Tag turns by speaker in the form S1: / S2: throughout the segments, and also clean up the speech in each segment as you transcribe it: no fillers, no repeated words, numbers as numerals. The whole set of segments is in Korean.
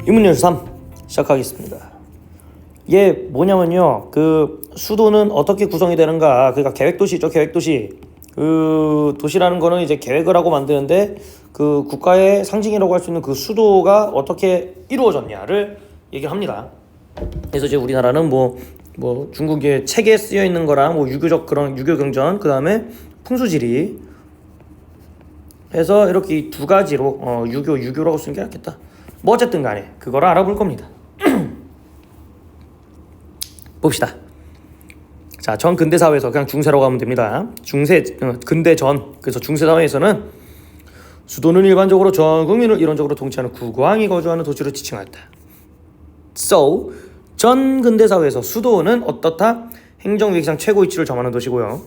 S1: 유문열 3 시작하겠습니다. 이게 뭐냐면요, 그 수도는 어떻게 구성이 되는가. 그러니까 계획도시죠. 계획도시. 그 도시라는 거는 이제 계획을 하고 만드는데 그 국가의 상징이라고 할 수 있는 그 수도가 어떻게 이루어졌냐를 얘기를 합니다. 그래서 이제 우리나라는 뭐 중국의 책에 쓰여 있는 거랑 뭐 유교적 그런 유교 경전, 그 다음에 풍수지리 해서 이렇게 이 두 가지로 유교라고 쓰는 게 낫겠다. 뭐 어쨌든 간에 그거를 알아볼 겁니다. 봅시다. 자, 전 근대 사회에서 그냥 중세라고 하면 됩니다. 근대 전. 그래서 중세 사회에서는 수도는 일반적으로 전 국민을 이론적으로 통치하는 국왕이 거주하는 도시로 지칭하였다. So, 전 근대 사회에서 수도는 어떻다? 행정 위기상 최고 위치를 점하는 도시고요.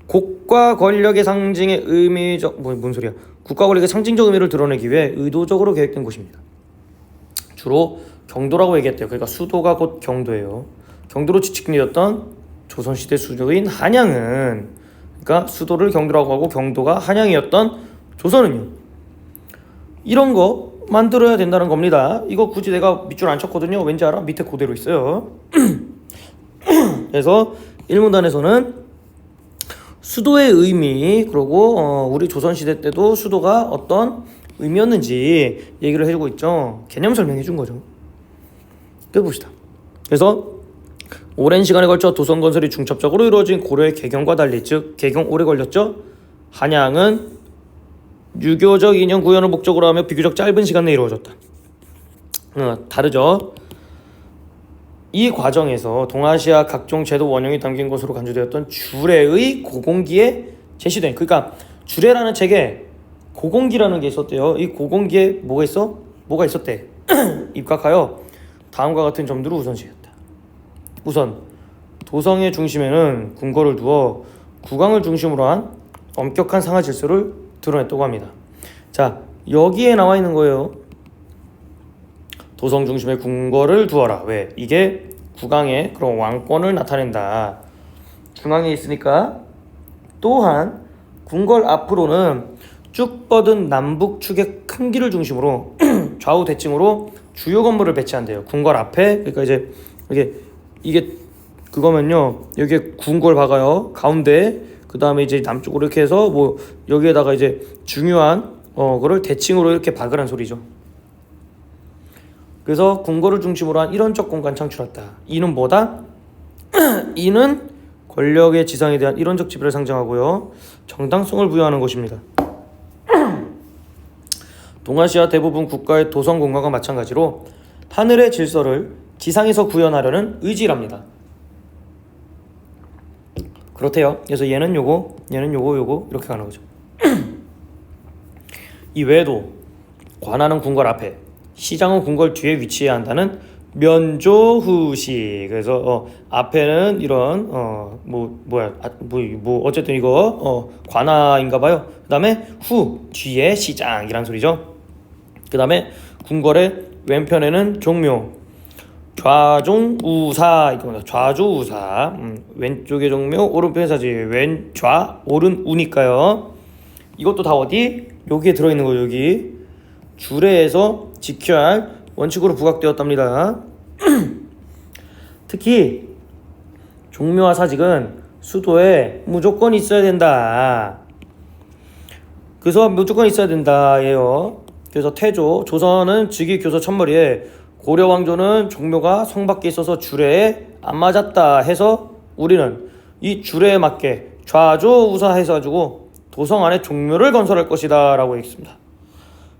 S1: 국가 권력의 상징의 의미적 뭔 소리야? 국가 권력의 상징적 의미를 드러내기 위해 의도적으로 계획된 곳입니다. 주로 경도라고 얘기했대요. 그러니까 수도가 곧 경도예요. 경도로 지칭되었던 조선시대 수도인 한양은, 그러니까 수도를 경도라고 하고 경도가 한양이었던 조선은요, 이런 거 만들어야 된다는 겁니다. 이거 굳이 내가 밑줄 안 쳤거든요. 왠지 알아? 밑에 그대로 있어요. 그래서 일문단에서는 수도의 의미, 그리고 우리 조선시대 때도 수도가 어떤 의미였는지 얘기를 해주고 있죠. 개념 설명해 준 거죠. 그래서 봅시다. 그래서 오랜 시간에 걸쳐 도성 건설이 중첩적으로 이루어진 고려의 개경과 달리, 즉 개경 오래 걸렸죠. 한양은 유교적 이념 구현을 목적으로 하며 비교적 짧은 시간 내에 이루어졌다. 다르죠. 이 과정에서 동아시아 각종 제도 원형이 담긴 것으로 간주되었던 주례의 고공기에 제시된, 그러니까 주례라는 책에 고공기라는 게 있었대요. 이 고공기에 뭐가 있었대? 입각하여 다음과 같은 점들을 우선시했다. 우선 도성의 중심에는 궁궐을 두어 국왕을 중심으로 한 엄격한 상하 질서를 드러냈다고 합니다. 자, 여기에 나와 있는 거예요. 도성 중심에 궁궐을 두어라. 왜? 이게 국왕의 그런 왕권을 나타낸다. 중앙에 있으니까. 또한 궁궐 앞으로는 쭉 뻗은 남북 축의 큰 길을 중심으로 좌우 대칭으로 주요 건물을 배치한대요. 궁궐 앞에. 그러니까 이제 이게 그거면요, 여기에 궁궐 박아요. 가운데. 그 다음에 이제 남쪽으로 이렇게 해서 뭐 여기에다가 이제 중요한 그걸 대칭으로 이렇게 박으란 소리죠. 그래서 궁궐을 중심으로 한 이론적 공간 창출했다. 이는 뭐다? 이는 권력의 지상에 대한 이론적 지배를 상징하고요, 정당성을 부여하는 것입니다. 동아시아 대부분 국가의 도성 공간과 마찬가지로 하늘의 질서를 지상에서 구현하려는 의지랍니다. 그렇대요. 그래서 얘는 요거 이렇게 가는 거죠. 이 외에도 관하는 궁궐 앞에, 시장은 궁궐 뒤에 위치해야 한다는 면조후시. 그래서 앞에는 이런 어쨌든 이거 관하인가 봐요. 그다음에 뒤에 시장이란 소리죠. 그다음에 궁궐의 왼편에는 종묘, 좌종우사, 이겁니다. 좌조우사. 왼쪽에 종묘, 오른편에 사지. 왼좌, 오른 우니까요. 이것도 다 어디? 여기에 들어있는 거예요. 여기 주례에서 지켜야 할 원칙으로 부각되었답니다. 특히 종묘와 사직은 수도에 무조건 있어야 된다. 그래서 무조건 있어야 된다예요. 그래서 태조, 조선은 즉위 교서 첫머리에 고려 왕조는 종묘가 성 밖에 있어서 주례에 안 맞았다 해서 우리는 이 주례에 맞게 좌조우사 해서 가지고 도성 안에 종묘를 건설할 것이다 라고 했습니다.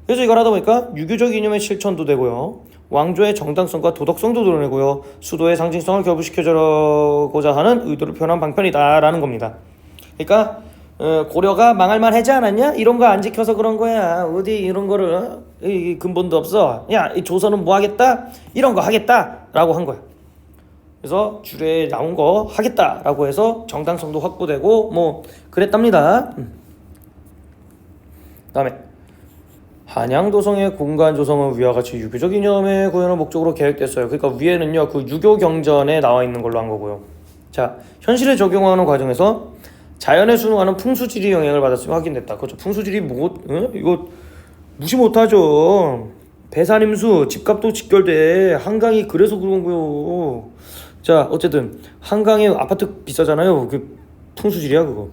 S1: 그래서 이걸 하다 보니까 유교적 이념의 실천도 되고요, 왕조의 정당성과 도덕성도 드러내고요, 수도의 상징성을 결부시켜주고자 하는 의도를 표현한 방편이다 라는 겁니다. 그러니까 고려가 망할만 하지 않았냐? 이런 거 안 지켜서 그런 거야. 어디 이런 거를 근본도 없어. 야, 이 조선은 뭐 하겠다? 이런 거 하겠다 라고 한 거야. 그래서 주례에 나온 거 하겠다 라고 해서 정당성도 확보되고 뭐 그랬답니다. 다음에 한양도성의 공간 조성은 위와 같이 유교적 이념의 구현을 목적으로 계획됐어요. 그러니까 위에는요, 그 유교 경전에 나와 있는 걸로 한 거고요. 자, 현실에 적용하는 과정에서 자연에 순응하는 풍수지리 영향을 받았으면 확인됐다. 그렇죠. 풍수지리 이거 무시 못하죠. 배산임수 집값도 직결돼. 한강이 그래서 그런 거요. 자, 어쨌든 한강에 아파트 비싸잖아요. 그 풍수지리야 그거.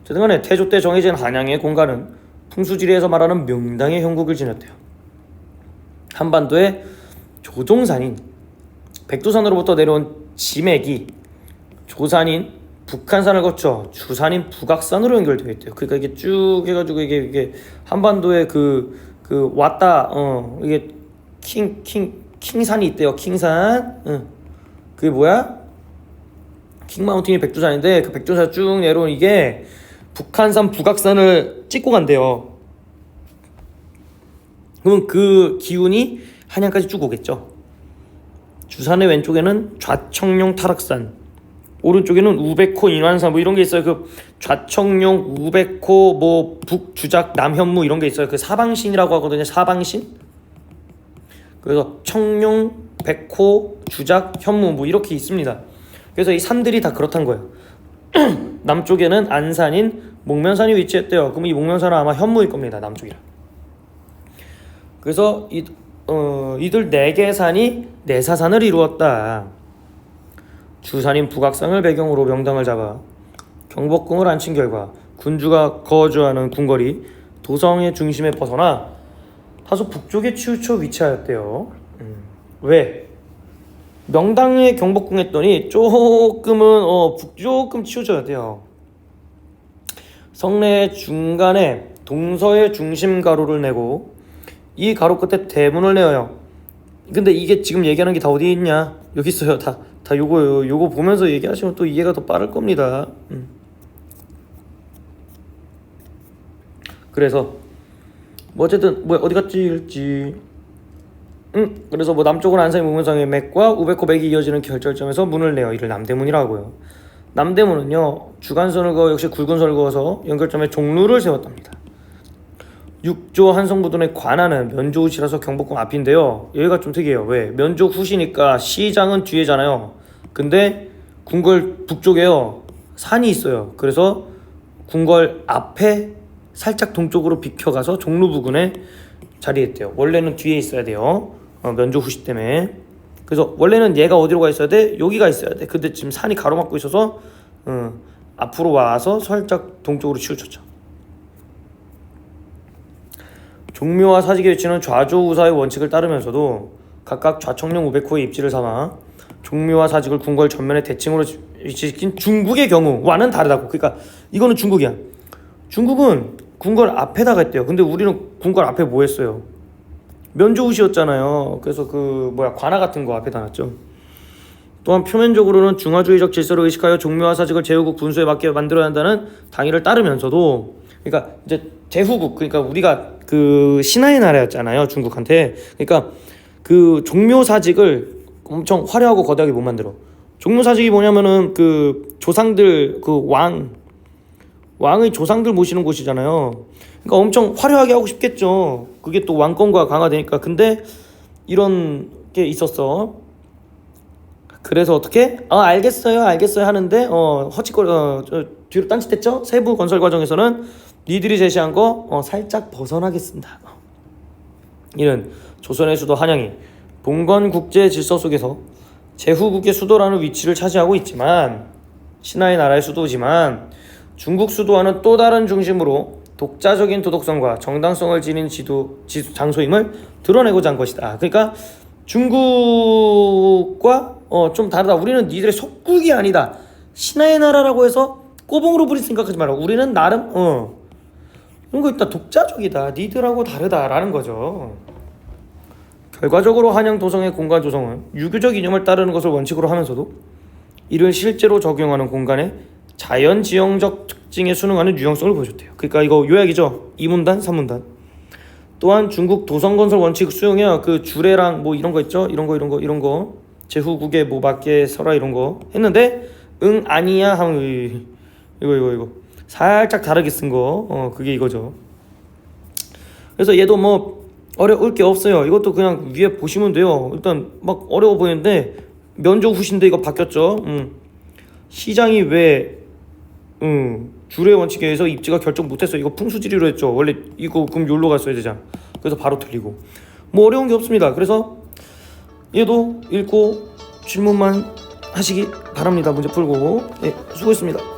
S1: 어쨌든 간에 태조 때 정해진 한양의 공간은 풍수지리에서 말하는 명당의 형국을 지녔대요. 한반도의 조종산인 백두산으로부터 내려온 지맥이 조산인 북한산을 거쳐 주산인 북악산으로 연결되어 있대요. 그러니까 이게 쭉 해가지고 이게 한반도에 그 왔다 이게 킹산이 있대요. 킹산. 그게 뭐야? 킹마운틴이 백두산인데 그 백두산 쭉 내려온 이게 북한산 북악산을 찍고 간대요. 그러면 그 기운이 한양까지 쭉 오겠죠. 주산의 왼쪽에는 좌청룡 타락산, 오른쪽에는 우백호 인완산 뭐 이런 게 있어요. 그 좌청룡, 우백호, 뭐 북주작, 남현무 이런 게 있어요. 그 사방신이라고 하거든요. 사방신. 그래서 청룡, 백호, 주작, 현무 뭐 이렇게 있습니다. 그래서 이 산들이 다 그렇단 거예요. 남쪽에는 안산인 목면산이 위치했대요. 그럼 이 목면산은 아마 현무일 겁니다. 남쪽이라. 그래서 이들 4개 산이 내사산을 이루었다. 주산인 북악산을 배경으로 명당을 잡아 경복궁을 안친 결과 군주가 거주하는 궁궐이 도성의 중심에 벗어나 다소 북쪽에 치우쳐 위치하였대요. 왜? 명당에 경복궁 했더니 조금 치우쳐야 돼요. 성내 중간에 동서의 중심 가로를 내고 이 가로 끝에 대문을 내어요. 근데 이게 지금 얘기하는 게 다 어디 있냐? 여기 있어요. 다 요거요. 요거 보면서 얘기하시면 또 이해가 더 빠를 겁니다. 그래서 뭐 어쨌든 뭐 어디 갔지 일지. 그래서 뭐 남쪽은 안산의 목면상의 맥과 우백호 맥이 이어지는 결절점에서 문을 내어 이를 남대문이라고요. 남대문은요 주간선을 그어 역시 굵은 선을 그어서 연결점에 종루를 세웠답니다. 육조 한성부둔의 관하는 면조후시라서 경복궁 앞인데요. 여기가 좀 특이해요. 왜? 면조후시니까 시장은 뒤에잖아요. 근데 궁궐 북쪽에요 산이 있어요. 그래서 궁궐 앞에 살짝 동쪽으로 비켜가서 종루 부근에 자리했대요. 원래는 뒤에 있어야 돼요. 면조후시 때문에. 그래서 원래는 얘가 어디로 가 있어야 돼? 여기가 있어야 돼. 근데 지금 산이 가로막고 있어서 앞으로 와서 살짝 동쪽으로 치우쳤죠. 종묘와 사직의 위치는 좌조우사의 원칙을 따르면서도 각각 좌청룡 우백호의 입지를 삼아 종묘와 사직을 궁궐 전면에 대칭으로 위치시킨 중국의 경우와는 다르다고. 그러니까 이거는 중국이야. 중국은 궁궐 앞에다가 했대요. 근데 우리는 궁궐 앞에 뭐 했어요? 면조우시였잖아요. 그래서 관아 같은 거 앞에다 놨죠. 또한 표면적으로는 중화주의적 질서를 의식하여 종묘와 사직을 제후국 분수에 맞게 만들어야 한다는 당위를 따르면서도, 그러니까 이제 제후국, 그러니까 우리가 그 신하의 나라였잖아요, 중국한테. 그러니까 그 종묘 사직을 엄청 화려하고 거대하게 못 만들어. 종묘 사직이 뭐냐면은 그 조상들, 그 왕의 조상들 모시는 곳이잖아요. 그러니까 엄청 화려하게 하고 싶겠죠. 그게 또 왕권과 강화되니까. 근데 이런 게 있었어. 그래서 어떻게? 알겠어요 하는데 헛짓거리 뒤로 딴짓했죠. 세부 건설 과정에서는 니들이 제시한 거 살짝 벗어나겠습니다. 이는 조선의 수도 한양이 봉건 국제 질서 속에서 제후국의 수도라는 위치를 차지하고 있지만, 신하의 나라의 수도지만 중국 수도와는 또 다른 중심으로 독자적인 도덕성과 정당성을 지닌 장소임을 드러내고자 한 것이다. 그러니까 중국과 좀 다르다. 우리는 니들의 속국이 아니다. 신하의 나라라고 해서 꼬봉으로 부릴 생각하지 마라. 우리는 나름 이런 거 있다. 독자적이다. 니들하고 다르다라는 거죠. 결과적으로 한양 도성의 공간 조성은 유교적 이념을 따르는 것을 원칙으로 하면서도 이를 실제로 적용하는 공간의 자연 지형적 특징에 순응하는 유형성을 보여줬대요. 그러니까 이거 요약이죠. 2문단, 3문단. 또한 중국 도성 건설 원칙 수용해야 그 주례랑 뭐 이런 거 있죠. 이런 거 제후국에 뭐 맞게 서라 이런 거 했는데 아니야 하면 이거 살짝 다르게 쓴 거. 그게 이거죠. 그래서 얘도 뭐 어려울 게 없어요. 이것도 그냥 위에 보시면 돼요. 일단 막 어려워 보이는데 면조후시인데 이거 바뀌었죠. 시장이 왜 주례 원칙에 의해서 입지가 결정 못했어요. 이거 풍수지리로 했죠. 원래 이거 그럼 여기로 갔어야 되잖아. 그래서 바로 틀리고, 뭐 어려운 게 없습니다. 그래서 얘도 읽고 질문만 하시기 바랍니다. 문제 풀고. 예, 수고했습니다.